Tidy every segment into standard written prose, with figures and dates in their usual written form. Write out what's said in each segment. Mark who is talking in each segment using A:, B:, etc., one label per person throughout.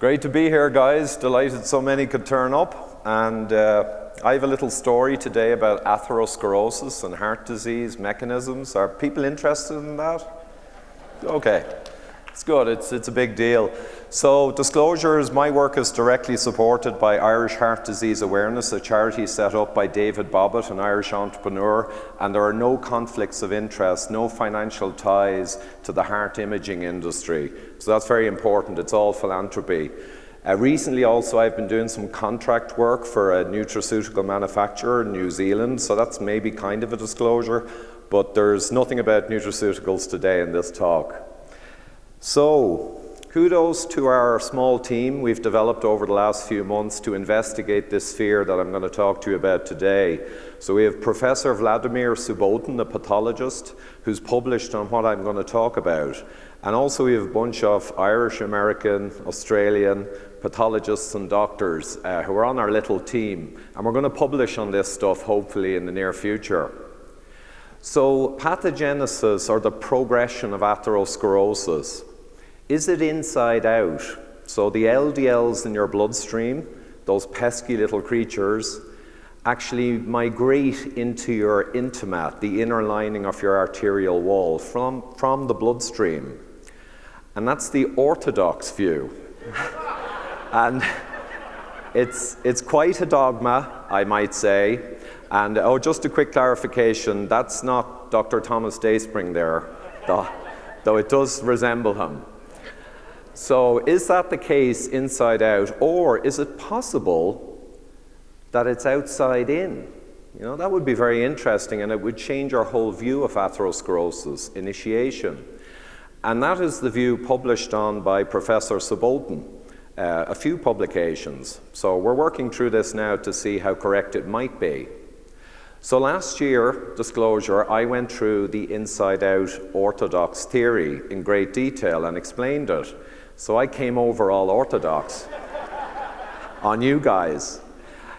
A: Great to be here, guys. Delighted so many could turn up. And I have a little story today about atherosclerosis and heart disease mechanisms. Are people interested in that? Okay, it's good. It's a big deal. So disclosures, my work is directly supported by Irish Heart Disease Awareness, a charity set up by David Bobbitt, an Irish entrepreneur, and there are no conflicts of interest, no financial ties to the heart imaging industry. So that's very important. It's all philanthropy. Recently also I've been doing some contract work for a nutraceutical manufacturer in New Zealand, so that's maybe kind of a disclosure, but there's nothing about nutraceuticals today in this talk. So, kudos to our small team we've developed over the last few months to investigate this sphere that I'm going to talk to you about today. So we have Professor Vladimir Subbotin, a pathologist, who's published on what I'm going to talk about. And also we have a bunch of Irish, American, Australian pathologists and doctors who are on our little team. And we're going to publish on this stuff hopefully in the near future. So pathogenesis, or the progression of atherosclerosis, is it inside out? So the LDLs in your bloodstream, those pesky little creatures, actually migrate into your intima, the inner lining of your arterial wall, from the bloodstream. And that's the orthodox view. And it's quite a dogma, I might say. And just a quick clarification, that's not Dr. Thomas Dayspring there, though it does resemble him. So is that the case inside out, or is it possible that it's outside in? You know, that would be very interesting, and it would change our whole view of atherosclerosis initiation. And that is the view published on by Professor Subbotin, a few publications. So we're working through this now to see how correct it might be. So last year, disclosure, I went through the inside-out orthodox theory in great detail and explained it. So I came over all orthodox on you guys.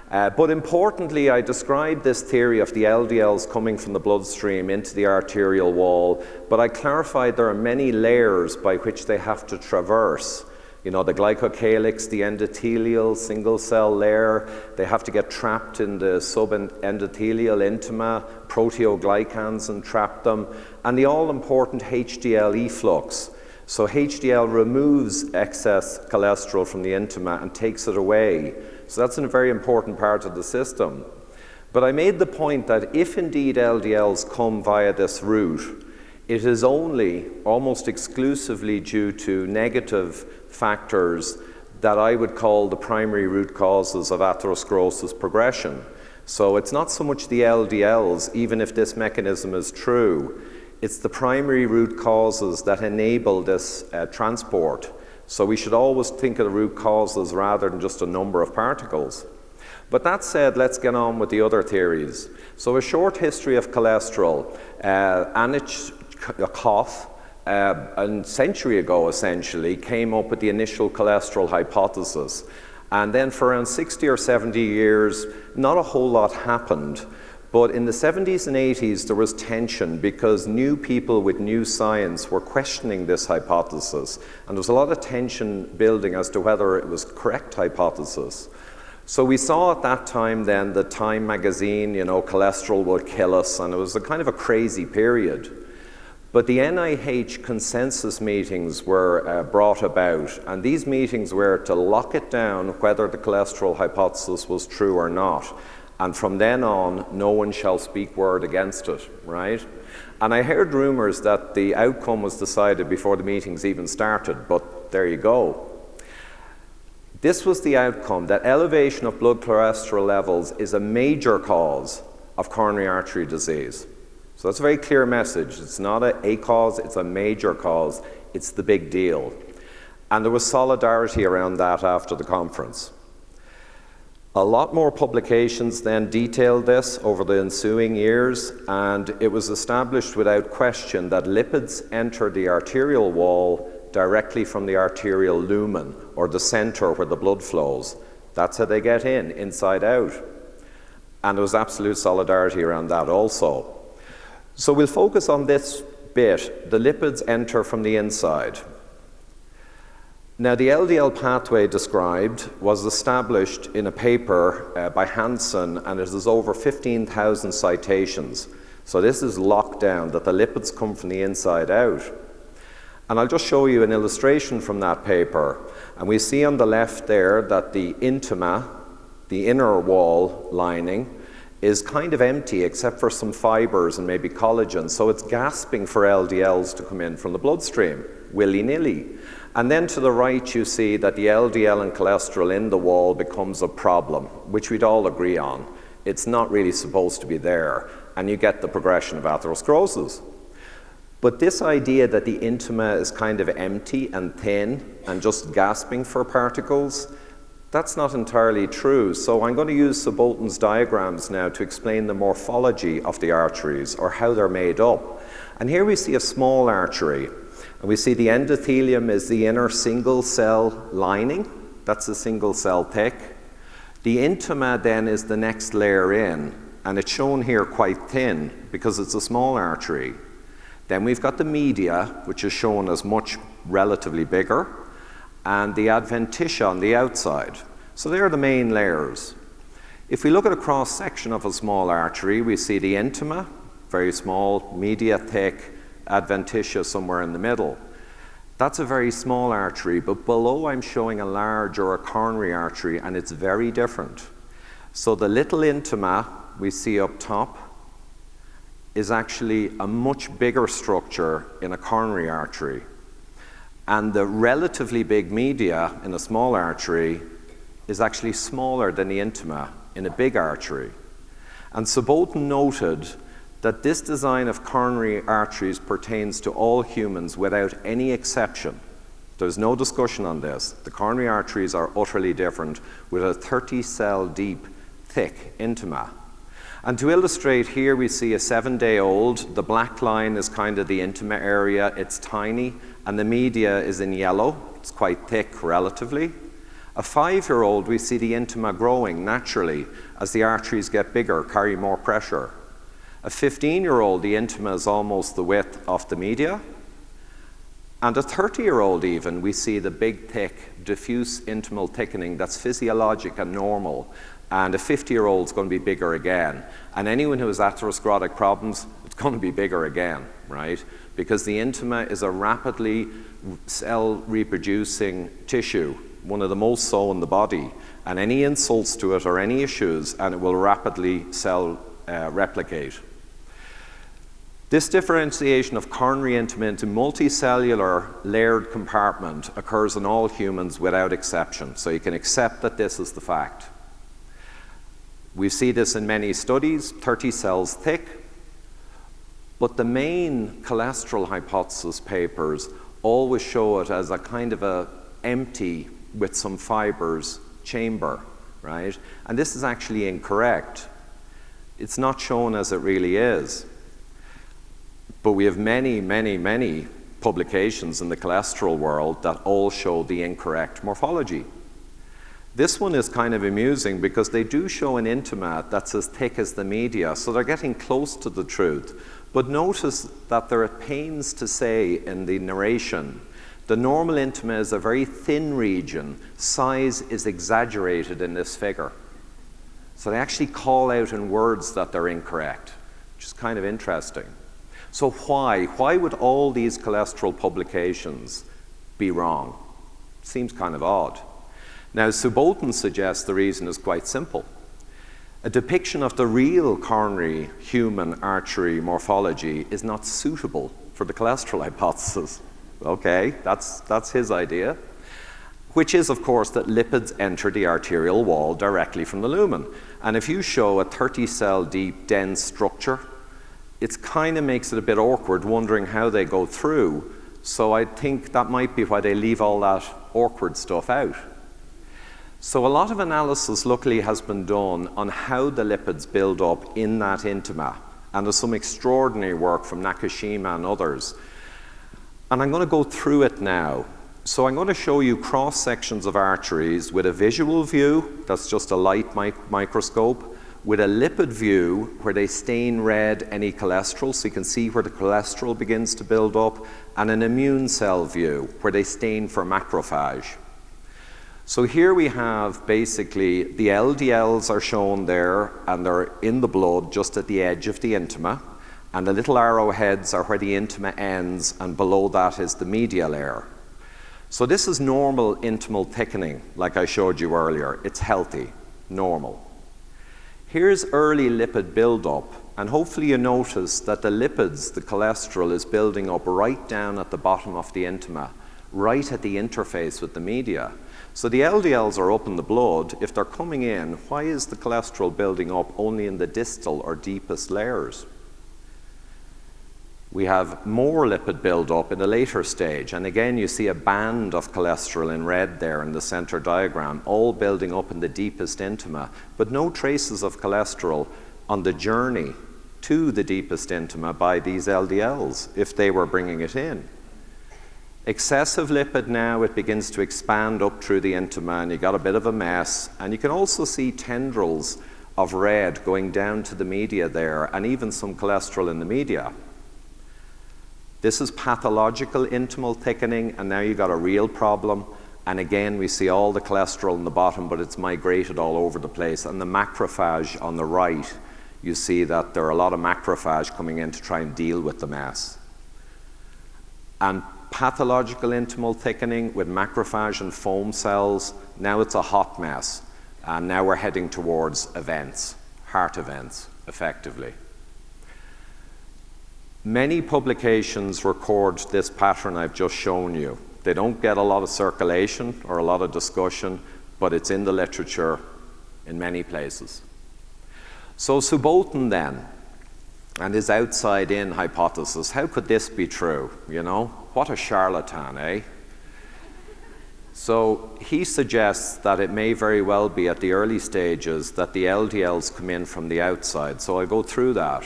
A: But importantly, I described this theory of the LDLs coming from the bloodstream into the arterial wall, but I clarified there are many layers by which they have to traverse. You know, the glycocalyx, the endothelial single cell layer, they have to get trapped in the subendothelial intima, proteoglycans and trap them, and the all-important HDL efflux. So HDL removes excess cholesterol from the intima and takes it away. So that's a very important part of the system. But I made the point that if indeed LDLs come via this route, it is only almost exclusively due to negative factors that I would call the primary root causes of atherosclerosis progression. So it's not so much the LDLs, even if this mechanism is true. It's the primary root causes that enable this transport. So we should always think of the root causes rather than just a number of particles. But that said, let's get on with the other theories. So a short history of cholesterol. Anich Koff, a century ago essentially, came up with the initial cholesterol hypothesis. And then for around 60 or 70 years, not a whole lot happened. But in the 70s and 80s, there was tension because new people with new science were questioning this hypothesis. And there was a lot of tension building as to whether it was a correct hypothesis. So we saw at that time then the Time magazine, you know, cholesterol will kill us, and it was a kind of a crazy period. But the NIH consensus meetings were brought about, and these meetings were to lock it down whether the cholesterol hypothesis was true or not. And from then on, no one shall speak word against it, right? And I heard rumors that the outcome was decided before the meetings even started, but there you go. This was the outcome, that elevation of blood cholesterol levels is a major cause of coronary artery disease. So that's a very clear message. It's not a cause, it's a major cause. It's the big deal. And there was solidarity around that after the conference. A lot more publications then detailed this over the ensuing years, and it was established without question that lipids enter the arterial wall directly from the arterial lumen, or the center where the blood flows. That's how they get in, inside out. And there was absolute solidarity around that also. So we'll focus on this bit. The lipids enter from the inside. Now, the LDL pathway described was established in a paper by Hansen, and it has over 15,000 citations. So this is locked down, that the lipids come from the inside out. And I'll just show you an illustration from that paper. And we see on the left there that the intima, the inner wall lining, is kind of empty except for some fibers and maybe collagen. So it's gasping for LDLs to come in from the bloodstream, willy-nilly. And then to the right, you see that the LDL and cholesterol in the wall becomes a problem, which we'd all agree on. It's not really supposed to be there, and you get the progression of atherosclerosis. But this idea that the intima is kind of empty and thin and just gasping for particles, that's not entirely true. So I'm going to use the Boltons diagrams now to explain the morphology of the arteries, or how they're made up. And here we see a small artery. And we see the endothelium is the inner single cell lining. That's a single cell thick. The intima then is the next layer in, and it's shown here quite thin because it's a small artery. Then we've got the media, which is shown as much relatively bigger, and the adventitia on the outside. So they're the main layers. If we look at a cross-section of a small artery, we see the intima, very small, media thick, adventitia somewhere in the middle. That's a very small artery, but below I'm showing a large or a coronary artery, and it's very different. So the little intima we see up top is actually a much bigger structure in a coronary artery. And the relatively big media in a small artery is actually smaller than the intima in a big artery. And so Bolton noted that this design of coronary arteries pertains to all humans without any exception. There's no discussion on this. The coronary arteries are utterly different, with a 30-cell deep, thick intima. And to illustrate, here we see a 7-day-old. The black line is kind of the intima area. It's tiny, and the media is in yellow. It's quite thick relatively. A 5-year-old, we see the intima growing naturally as the arteries get bigger, carry more pressure. A 15-year-old, the intima is almost the width of the media. And a 30-year-old even, we see the big, thick, diffuse intimal thickening that's physiologic and normal. And a 50-year-old is going to be bigger again. And anyone who has atherosclerotic problems, it's going to be bigger again, right? Because the intima is a rapidly cell-reproducing tissue, one of the most so in the body. And any insults to it or any issues, and it will rapidly replicate. This differentiation of coronary intima into multicellular layered compartment occurs in all humans without exception. So you can accept that this is the fact. We see this in many studies, 30 cells thick. But the main cholesterol hypothesis papers always show it as a kind of a empty with some fibers chamber, right? And this is actually incorrect. It's not shown as it really is. But we have many, many, many publications in the cholesterol world that all show the incorrect morphology. This one is kind of amusing because they do show an intima that's as thick as the media, so they're getting close to the truth. But notice that they're at pains to say in the narration, the normal intima is a very thin region. Size is exaggerated in this figure. So they actually call out in words that they're incorrect, which is kind of interesting. So why? Why would all these cholesterol publications be wrong? Seems kind of odd. Now, Bolton suggests the reason is quite simple. A depiction of the real coronary human artery morphology is not suitable for the cholesterol hypothesis. Okay, that's his idea. Which is, of course, that lipids enter the arterial wall directly from the lumen. And if you show a 30-cell deep, dense structure, it kind of makes it a bit awkward wondering how they go through. So I think that might be why they leave all that awkward stuff out. So a lot of analysis luckily has been done on how the lipids build up in that intima. And there's some extraordinary work from Nakashima and others. And I'm going to go through it now. So I'm going to show you cross sections of arteries with a visual view, that's just a light microscope, with a lipid view where they stain red any cholesterol, so you can see where the cholesterol begins to build up, and an immune cell view where they stain for macrophage. So here we have basically the LDLs are shown there, and they're in the blood just at the edge of the intima, and the little arrowheads are where the intima ends, and below that is the media layer. So this is normal intimal thickening, like I showed you earlier. It's healthy, normal. Here's early lipid buildup, and hopefully you notice that the lipids, the cholesterol, is building up right down at the bottom of the intima, right at the interface with the media. So the LDLs are up in the blood. If they're coming in, why is the cholesterol building up only in the distal or deepest layers? We have more lipid buildup in a later stage, and again you see a band of cholesterol in red there in the center diagram, all building up in the deepest intima, but no traces of cholesterol on the journey to the deepest intima by these LDLs, if they were bringing it in. Excessive lipid now, it begins to expand up through the intima, and you got a bit of a mess, and you can also see tendrils of red going down to the media there, and even some cholesterol in the media. This is pathological intimal thickening, and now you've got a real problem. And again, we see all the cholesterol in the bottom, but it's migrated all over the place. And the macrophage on the right, you see that there are a lot of macrophage coming in to try and deal with the mess. And pathological intimal thickening with macrophage and foam cells, now it's a hot mess. And now we're heading towards events, heart events, effectively. Many publications record this pattern I've just shown you. They don't get a lot of circulation or a lot of discussion, but it's in the literature in many places. So Bolton then, and his outside-in hypothesis, how could this be true, you know? What a charlatan, eh? So he suggests that it may very well be at the early stages that the LDLs come in from the outside. So I'll go through that.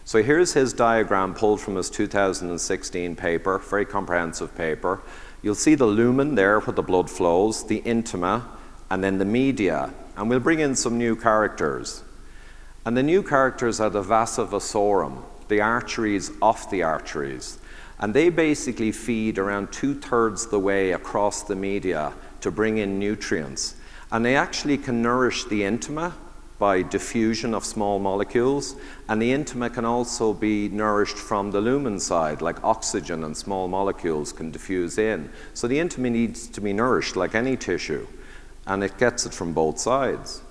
A: So here's his diagram pulled from his 2016 paper, very comprehensive paper. You'll see the lumen there where the blood flows, the intima, and then the media. And we'll bring in some new characters. And the new characters are the vasa vasorum, the arteries of the arteries. And they basically feed around 2/3 the way across the media to bring in nutrients. And they actually can nourish the intima by diffusion of small molecules, and the intima can also be nourished from the lumen side, like oxygen and small molecules can diffuse in. So the intima needs to be nourished like any tissue, and it gets it from both sides.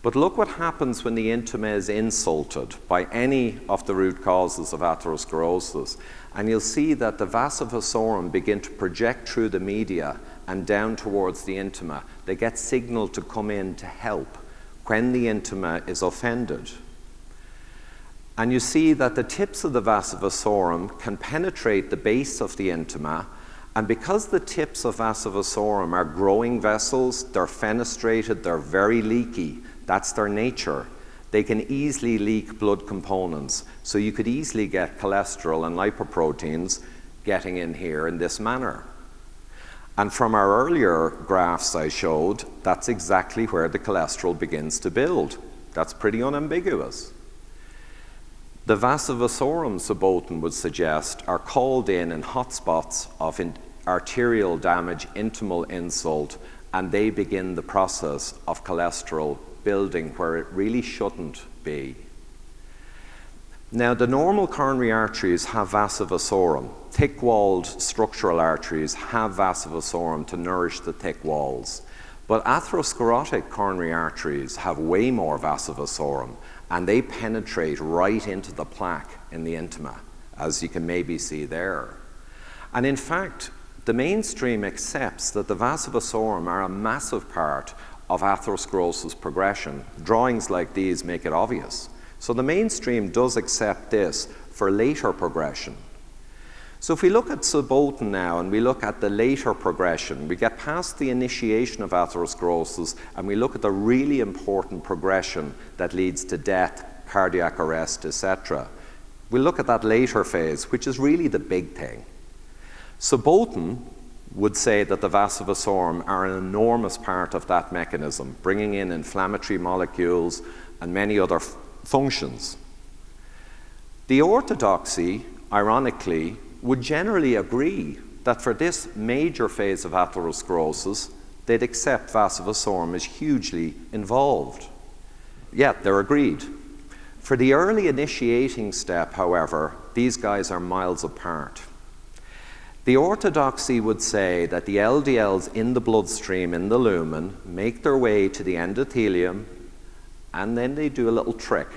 A: But look what happens when the intima is insulted by any of the root causes of atherosclerosis, and you'll see that the vasa vasorum begin to project through the media and down towards the intima. They get signal to come in to help when the intima is offended. And you see that the tips of the vasa vasorum can penetrate the base of the intima, and because the tips of vasa vasorum are growing vessels, they're fenestrated, they're very leaky, that's their nature. They can easily leak blood components, so you could easily get cholesterol and lipoproteins getting in here in this manner. And from our earlier graphs I showed, that's exactly where the cholesterol begins to build. That's pretty unambiguous. The vasa vasorum, Bolton would suggest, are called in hotspots of arterial damage, intimal insult, and they begin the process of cholesterol building where it really shouldn't be. Now, the normal coronary arteries have vasa vasorum. Thick-walled structural arteries have vasa vasorum to nourish the thick walls. But atherosclerotic coronary arteries have way more vasa vasorum, and they penetrate right into the plaque in the intima, as you can maybe see there. And in fact, the mainstream accepts that the vasa vasorum are a massive part of atherosclerosis progression. Drawings like these make it obvious. So the mainstream does accept this for later progression. So if we look at Bolton now and we look at the later progression, we get past the initiation of atherosclerosis and we look at the really important progression that leads to death, cardiac arrest, etc. We look at that later phase, which is really the big thing. So Bolton would say that the vasa vasorum are an enormous part of that mechanism, bringing in inflammatory molecules and many other functions. The orthodoxy, ironically, would generally agree that for this major phase of atherosclerosis, they'd accept vasa vasorum is hugely involved. Yet they're agreed. For the early initiating step, however, these guys are miles apart. The orthodoxy would say that the LDLs in the bloodstream, in the lumen, make their way to the endothelium, and then they do a little trick.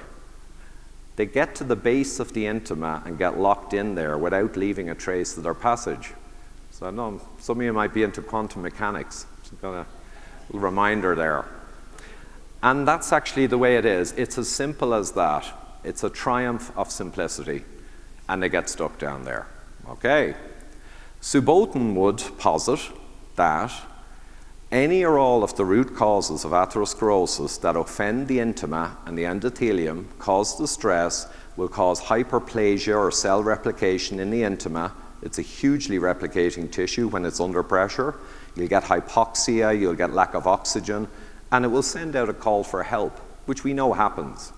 A: They get to the base of the intima and get locked in there without leaving a trace of their passage. So I know some of you might be into quantum mechanics. So I've got a little reminder there. And that's actually the way it is. It's as simple as that. It's a triumph of simplicity, and they get stuck down there. Okay. Bolton would posit that any or all of the root causes of atherosclerosis that offend the intima and the endothelium, cause distress, will cause hyperplasia or cell replication in the intima. It's a hugely replicating tissue when it's under pressure. You'll get hypoxia, you'll get lack of oxygen, and it will send out a call for help, which we know happens.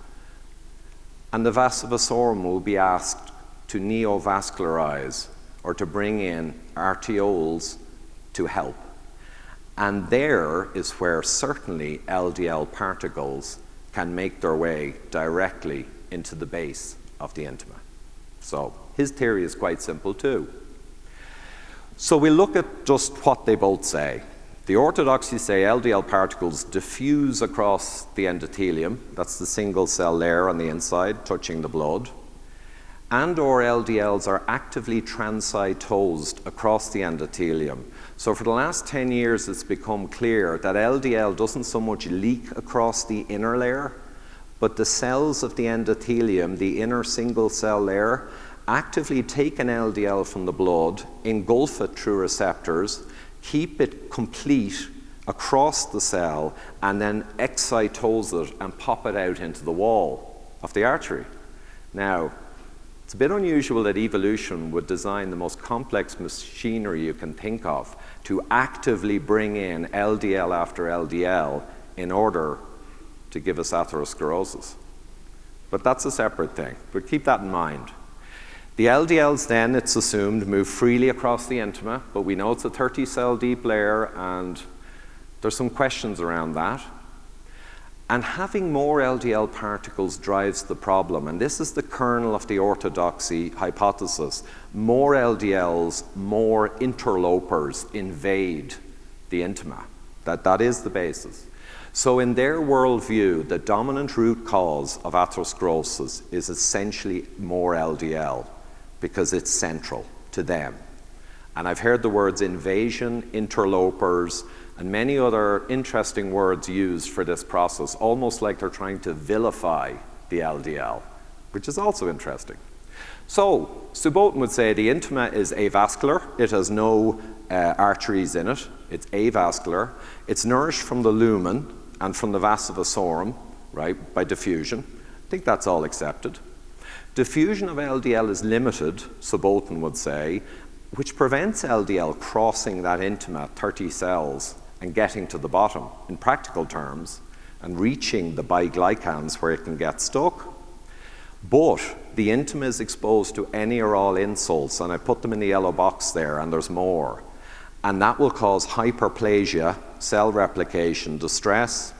A: And the vasa vasorum will be asked to neovascularize, or to bring in arterioles to help. And there is where certainly LDL particles can make their way directly into the base of the intima. So his theory is quite simple too. So we look at just what they both say. The orthodoxy say LDL particles diffuse across the endothelium, that's the single cell layer on the inside touching the blood, and or LDLs are actively transcytosed across the endothelium. So for the last 10 years, it's become clear that LDL doesn't so much leak across the inner layer, but the cells of the endothelium, the inner single cell layer, actively take an LDL from the blood, engulf it through receptors, keep it complete across the cell, and then excitose it and pop it out into the wall of the artery. Now, it's a bit unusual that evolution would design the most complex machinery you can think of to actively bring in LDL after LDL in order to give us atherosclerosis. But that's a separate thing, but keep that in mind. The LDLs then, it's assumed, move freely across the intima, but we know it's a 30-cell deep layer, and there's some questions around that. And having more LDL particles drives the problem, and this is the kernel of the orthodoxy hypothesis. More LDLs, more interlopers invade the intima. That is the basis. So in their worldview, the dominant root cause of atherosclerosis is essentially more LDL because it's central to them. And I've heard the words invasion, interlopers, and many other interesting words used for this process, almost like they're trying to vilify the LDL, which is also interesting. So Bolton would say the intima is avascular. It has no arteries in it. It's avascular. It's nourished from the lumen and from the vasa vasorum, right, by diffusion. I think that's all accepted. Diffusion of LDL is limited, Bolton would say, which prevents LDL crossing that intima, 30 cells, and getting to the bottom, in practical terms, and reaching the biglycans where it can get stuck. But the intima is exposed to any or all insults, and I put them in the yellow box there, and there's more. And that will cause hyperplasia, cell replication, distress,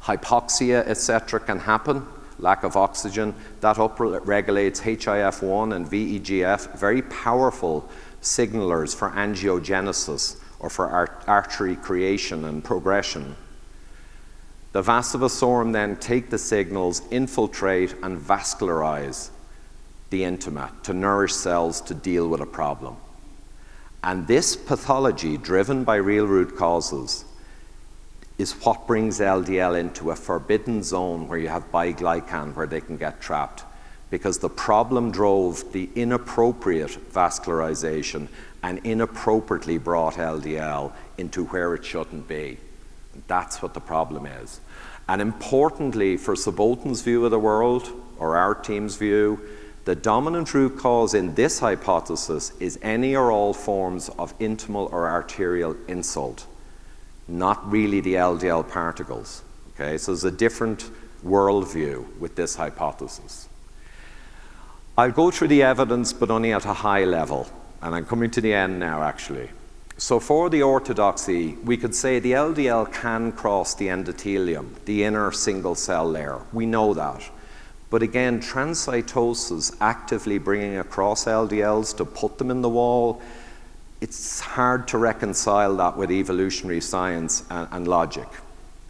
A: hypoxia, etc. can happen, lack of oxygen. That upregulates HIF1 and VEGF, very powerful signalers for angiogenesis, or for artery creation and progression. The vasa vasorum then take the signals, infiltrate and vascularize the intima to nourish cells to deal with a problem. And this pathology, driven by real root causes, is what brings LDL into a forbidden zone where you have biglycan, where they can get trapped, because the problem drove the inappropriate vascularization and inappropriately brought LDL into where it shouldn't be. That's what the problem is. And importantly, for Bolton's view of the world, or our team's view, The dominant root cause in this hypothesis is any or all forms of intimal or arterial insult, not really the LDL particles. Okay, so there's a different worldview with this hypothesis. I'll go through the evidence, but only at a high level, and I'm coming to the end now, actually. So for the orthodoxy, we could say the LDL can cross the endothelium, the inner single cell layer. We know that. But again, transcytosis actively bringing across LDLs to put them in the wall, it's hard to reconcile that with evolutionary science and logic.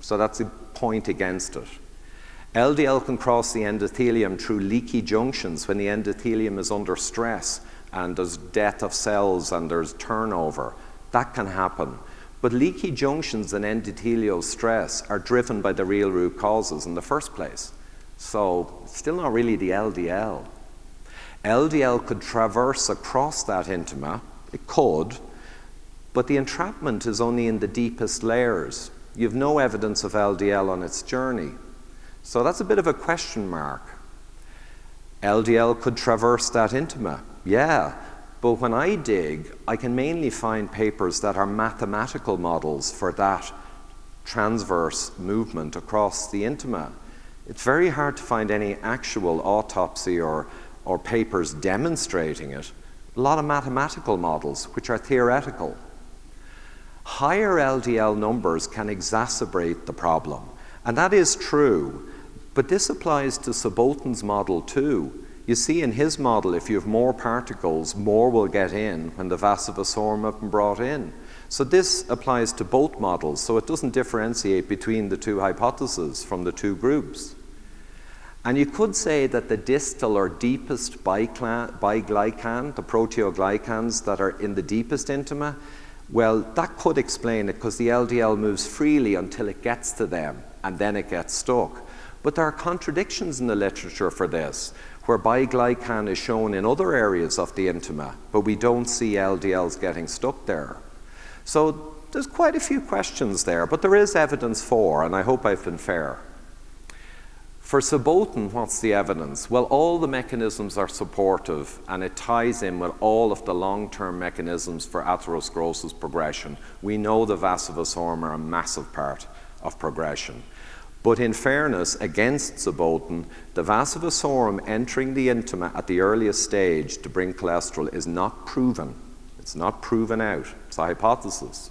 A: So that's a point against it. LDL can cross the endothelium through leaky junctions when the endothelium is under stress and there's death of cells and there's turnover. That can happen. But leaky junctions and endothelial stress are driven by the real root causes in the first place. So still not really the LDL. LDL could traverse across that intima. It could, but the entrapment is only in the deepest layers. You have no evidence of LDL on its journey. So that's a bit of a question mark. LDL could traverse that intima, yeah, but when I dig, I can mainly find papers that are mathematical models for that transverse movement across the intima. It's very hard to find any actual autopsy or papers demonstrating it. A lot of mathematical models, which are theoretical. Higher LDL numbers can exacerbate the problem, and that is true, but this applies to Bolton's model too. You see in his model, if you have more particles, more will get in when the vasa vasorum have been brought in. So this applies to both models, so it doesn't differentiate between the two hypotheses from the two groups. And you could say that the distal or deepest biglycan, the proteoglycans that are in the deepest intima, well, that could explain it because the LDL moves freely until it gets to them and then it gets stuck. But there are contradictions in the literature for this, where biglycan is shown in other areas of the intima, but we don't see LDLs getting stuck there. So there's quite a few questions there, but there is evidence for, and I hope I've been fair. For Bolton, what's the evidence? Well, all the mechanisms are supportive, and it ties in with all of the long-term mechanisms for atherosclerosis progression. We know the vasa vasorum are a massive part of progression. But in fairness, against Bolton, the vasa vasorum entering the intima at the earliest stage to bring cholesterol is not proven. It's not proven out. It's a hypothesis.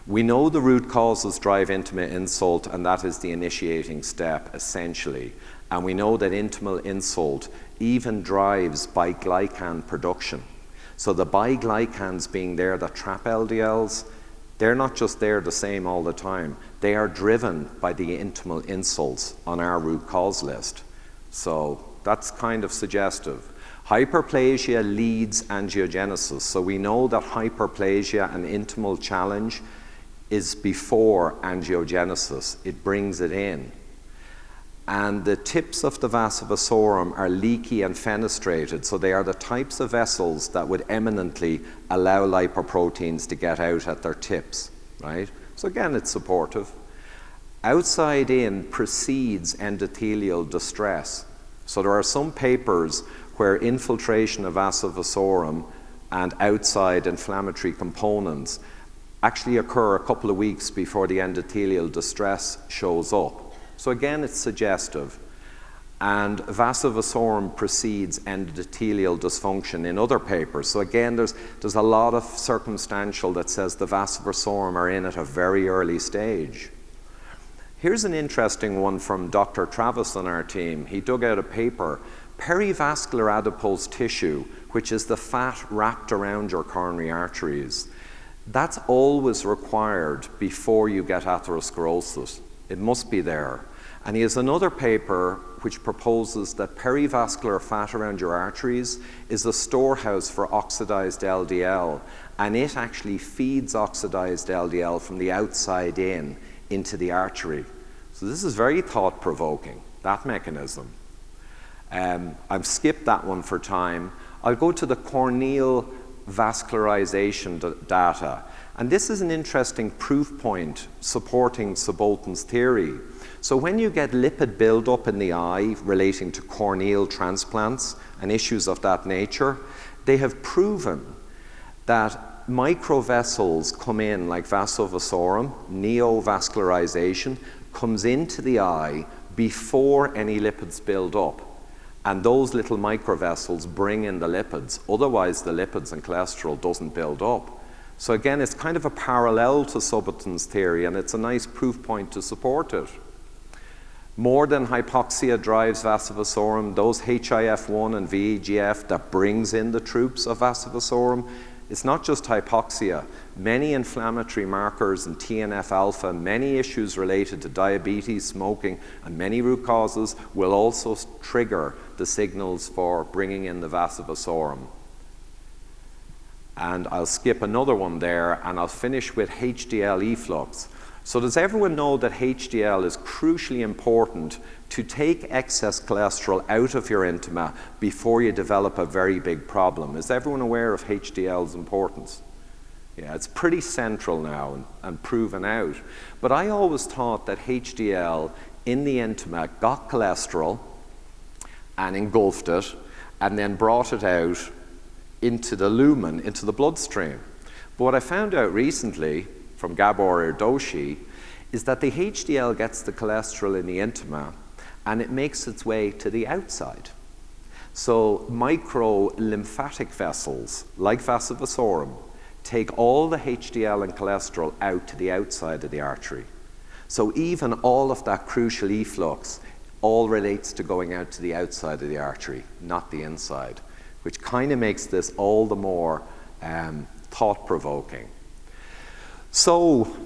A: We know the root causes drive intima insult, and that is the initiating step, essentially. And we know that intimal insult even drives biglycan production. So the biglycans being there that trap LDLs, they're not just there the same all the time. They are driven by the intimal insults on our root cause list. So that's kind of suggestive. Hyperplasia leads angiogenesis. So we know that hyperplasia and intimal challenge is before angiogenesis. It brings it in. And the tips of the vasa vasorum are leaky and fenestrated, so they are the types of vessels that would eminently allow lipoproteins to get out at their tips, right? So again, it's supportive. OutsideIn precedes endothelial distress. So there are some papers where infiltration of vasa vasorum and outside inflammatory components actually occur a couple of weeks before the endothelial distress shows up. So again, it's suggestive. And vasa vasorum precedes endothelial dysfunction in other papers. So again, there's a lot of circumstantial that says the vasa vasorum are in at a very early stage. Here's an interesting one from Dr. Travis on our team. He dug out a paper, perivascular adipose tissue, which is the fat wrapped around your coronary arteries. That's always required before you get atherosclerosis. It must be there. And he has another paper which proposes that perivascular fat around your arteries is a storehouse for oxidized LDL, and it actually feeds oxidized LDL from the outside in into the artery. So this is very thought-provoking, that mechanism. I've skipped that one for time. I'll go to the corneal vascularization data. And this is an interesting proof point supporting Boltons' theory. So when you get lipid buildup in the eye relating to corneal transplants and issues of that nature, they have proven that microvessels come in like vasovasorum, neovascularization, comes into the eye before any lipids build up. And those little microvessels bring in the lipids. Otherwise, the lipids and cholesterol doesn't build up. So again, it's kind of a parallel to Boltons' theory, and it's a nice proof point to support it. More than hypoxia drives vasovasorum, those HIF1 and VEGF that brings in the troops of vasovasorum, it's not just hypoxia. Many inflammatory markers and TNF-alpha, many issues related to diabetes, smoking, and many root causes will also trigger the signals for bringing in the vasovasorum. And I'll skip another one there, and I'll finish with HDL efflux. So does everyone know that HDL is crucially important to take excess cholesterol out of your intima before you develop a very big problem? Is everyone aware of HDL's importance? Yeah, it's pretty central now and proven out. But I always thought that HDL in the intima got cholesterol and engulfed it and then brought it out into the lumen, into the bloodstream. But what I found out recently from Gabor Erdoshi is that the HDL gets the cholesterol in the intima and it makes its way to the outside. So micro lymphatic vessels like vasovasorum take all the HDL and cholesterol out to the outside of the artery. So even all of that crucial efflux all relates to going out to the outside of the artery, not the inside, which kind of makes this all the more thought-provoking. So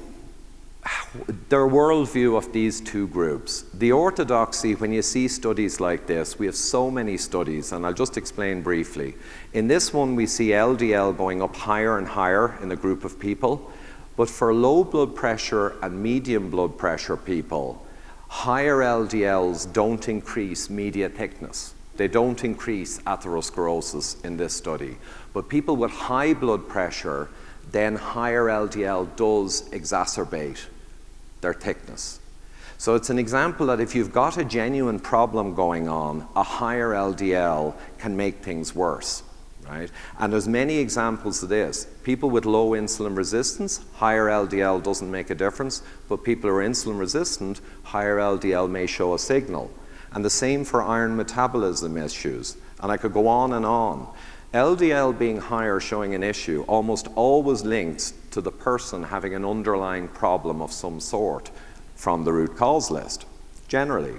A: their worldview of these two groups. The orthodoxy, when you see studies like this, we have so many studies, and I'll just explain briefly. In this one, we see LDL going up higher and higher in a group of people, but for low blood pressure and medium blood pressure people, higher LDLs don't increase media thickness. They don't increase atherosclerosis in this study. But people with high blood pressure, then higher LDL does exacerbate their thickness. So it's an example that if you've got a genuine problem going on, a higher LDL can make things worse, right? And there's many examples of this. People with low insulin resistance, higher LDL doesn't make a difference, but people who are insulin resistant, higher LDL may show a signal. And the same for iron metabolism issues. And I could go on and on. LDL being higher showing an issue almost always links to the person having an underlying problem of some sort from the root cause list, generally.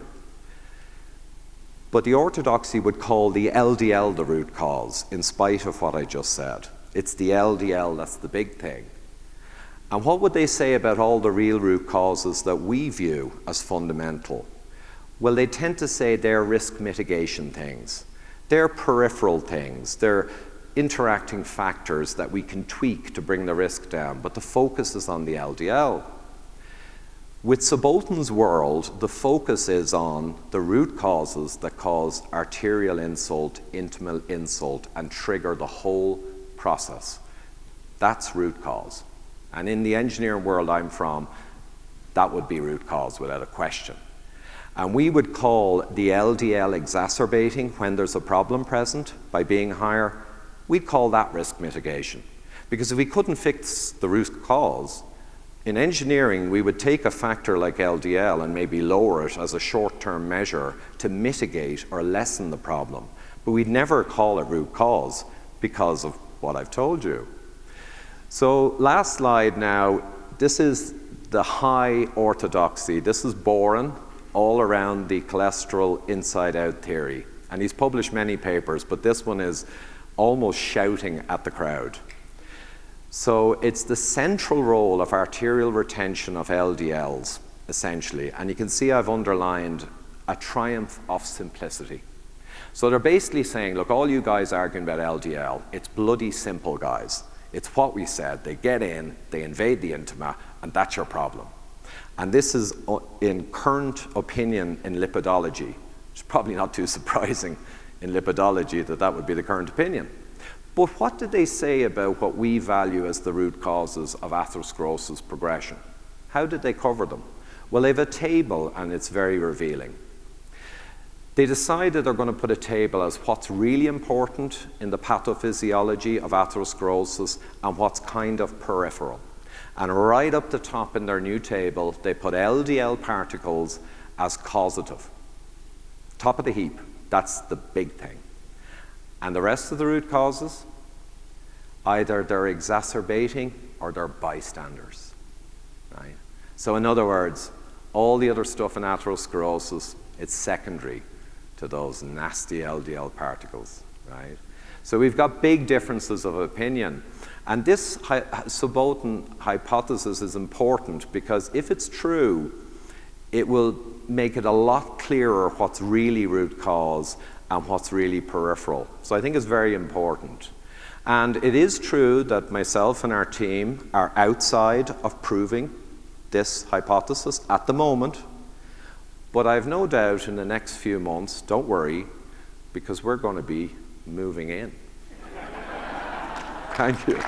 A: But the orthodoxy would call the LDL the root cause, in spite of what I just said. It's the LDL that's the big thing. And what would they say about all the real root causes that we view as fundamental? Well, they tend to say they're risk mitigation things. They're peripheral things. They're interacting factors that we can tweak to bring the risk down, but the focus is on the LDL. With Boltons' world, the focus is on the root causes that cause arterial insult, intimal insult, and trigger the whole process. That's root cause. And in the engineering world I'm from, that would be root cause without a question. And we would call the LDL exacerbating when there's a problem present by being higher, we'd call that risk mitigation. Because if we couldn't fix the root cause, in engineering we would take a factor like LDL and maybe lower it as a short-term measure to mitigate or lessen the problem. But we'd never call it root cause because of what I've told you. So last slide now, this is the high orthodoxy. This is boring. All around the cholesterol inside-out theory. And he's published many papers, but this one is almost shouting at the crowd. So it's the central role of arterial retention of LDLs, essentially. And you can see I've underlined a triumph of simplicity. So they're basically saying, look, all you guys arguing about LDL, it's bloody simple, guys. It's what we said. They get in, they invade the intima, and that's your problem. And this is in current opinion in lipidology. It's probably not too surprising in lipidology that that would be the current opinion. But what did they say about what we value as the root causes of atherosclerosis progression? How did they cover them? Well, they have a table, and it's very revealing. They decided they're going to put a table as what's really important in the pathophysiology of atherosclerosis and what's kind of peripheral. And right up the top in their new table, they put LDL particles as causative. Top of the heap, that's the big thing. And the rest of the root causes, either they're exacerbating or they're bystanders. Right? So in other words, all the other stuff in atherosclerosis, it's secondary to those nasty LDL particles, right? So we've got big differences of opinion. And this Bolton hypothesis is important because if it's true, it will make it a lot clearer what's really root cause and what's really peripheral. So I think it's very important. And it is true that myself and our team are outside of proving this hypothesis at the moment. But I've no doubt in the next few months, don't worry, because we're going to be moving in. Thank you.